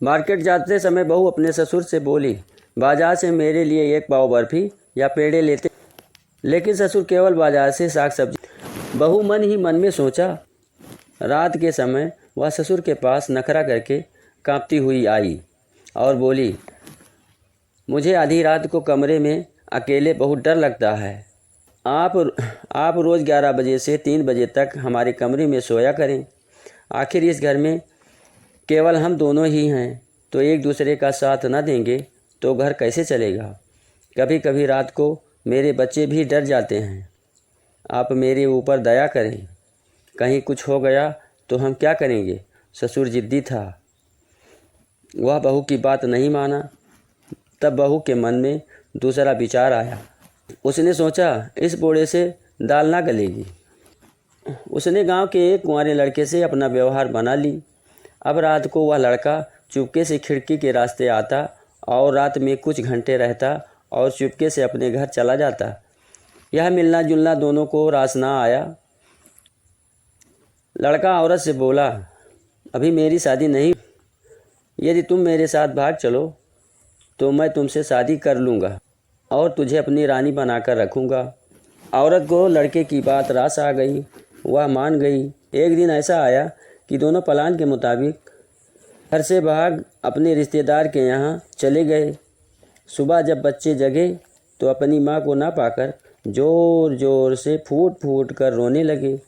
Market जाते समय बहू अपने ससुर से बोली, बाजार से मेरे लिए 1 पाव बर्फ़ी या पेड़े लेते। लेकिन ससुर केवल बाजार से साग सब्जी। बहू मन ही मन में सोचा। रात के समय वह ससुर के पास नखरा करके कांपती हुई आई और बोली, मुझे आधी रात को कमरे में अकेले बहुत डर लगता है। आप रोज़ 11 बजे से 3 बजे तक हमारे कमरे में सोया करें। आखिर इस घर में केवल हम दोनों ही हैं, तो एक दूसरे का साथ न देंगे तो घर कैसे चलेगा। कभी कभी रात को मेरे बच्चे भी डर जाते हैं। आप मेरे ऊपर दया करें। कहीं कुछ हो गया तो हम क्या करेंगे। ससुर जिद्दी था। वह बहू की बात नहीं माना। तब बहू के मन में दूसरा विचार आया। उसने सोचा, इस बोड़े से दाल ना गलेगी। उसने गांव के एक कुंवारे लड़के से अपना व्यवहार बना ली। अब रात को वह लड़का चुपके से खिड़की के रास्ते आता और रात में कुछ घंटे रहता और चुपके से अपने घर चला जाता। यह मिलना जुलना दोनों को रास ना आया। लड़का औरत से बोला, अभी मेरी शादी नहीं। यदि तुम मेरे साथ भाग चलो तो मैं तुमसे शादी कर लूँगा और तुझे अपनी रानी बनाकर रखूँगा। औरत को लड़के की बात रास आ गई। वह मान गई। एक दिन ऐसा आया कि दोनों प्लान के मुताबिक घर से भाग अपने रिश्तेदार के यहाँ चले गए। सुबह जब बच्चे जगे तो अपनी माँ को ना पाकर ज़ोर ज़ोर से फूट फूट कर रोने लगे।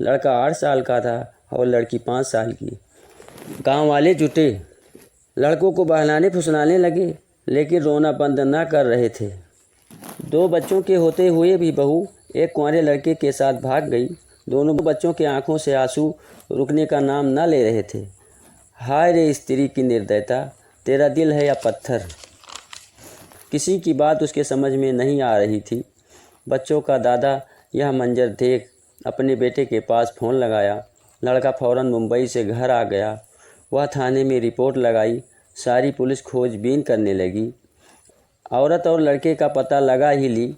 लड़का 8 साल का था और लड़की 5 साल की। गांव वाले जुटे, लड़कों को बहलाने फुसलाने लगे, लेकिन रोना बंद ना कर रहे थे। 2 बच्चों के होते हुए भी बहू एक कुंवारे लड़के के साथ भाग गई। दोनों बच्चों के आंखों से आंसू रुकने का नाम ना ले रहे थे। हाय रे स्त्री की निर्दयता, तेरा दिल है या पत्थर। किसी की बात उसके समझ में नहीं आ रही थी। बच्चों का दादा यह मंजर देख अपने बेटे के पास फ़ोन लगाया। लड़का फ़ौरन मुंबई से घर आ गया। वह थाने में रिपोर्ट लगाई। सारी पुलिस खोजबीन करने लगी। औरत और लड़के का पता लगा ही ली।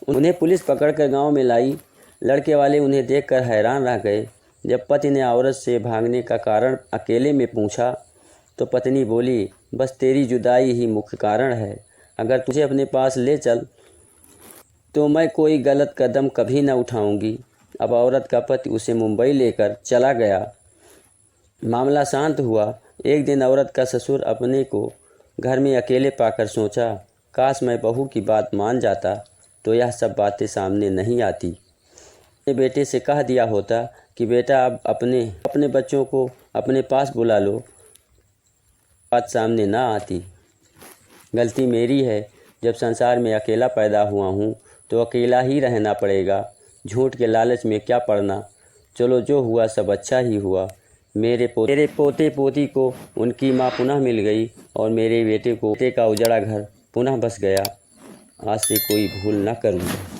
उन्हें पुलिस पकड़कर गांव में लाई। लड़के वाले उन्हें देखकर हैरान रह गए। जब पति ने औरत से भागने का कारण अकेले में पूछा तो पत्नी बोली, बस तेरी जुदाई ही मुख्य कारण है। अगर तुझे अपने पास ले चल तो मैं कोई गलत कदम कभी न उठाऊंगी। अब औरत का पति उसे मुंबई लेकर चला गया। मामला शांत हुआ। एक दिन औरत का ससुर अपने को घर में अकेले पाकर सोचा, काश मैं बहू की बात मान जाता तो यह सब बातें सामने नहीं आती। अपने बेटे से कह दिया होता कि बेटा अब अपने बच्चों को अपने पास बुला लो, बात सामने ना आती। गलती मेरी है। जब संसार में अकेला पैदा हुआ हूँ तो अकेला ही रहना पड़ेगा। झूठ के लालच में क्या पड़ना। चलो जो हुआ सब अच्छा ही हुआ। मेरे पोते पोती को उनकी माँ पुनः मिल गई और मेरे बेटे का उजड़ा घर पुनः बस गया। आज से कोई भूल न करूँगा।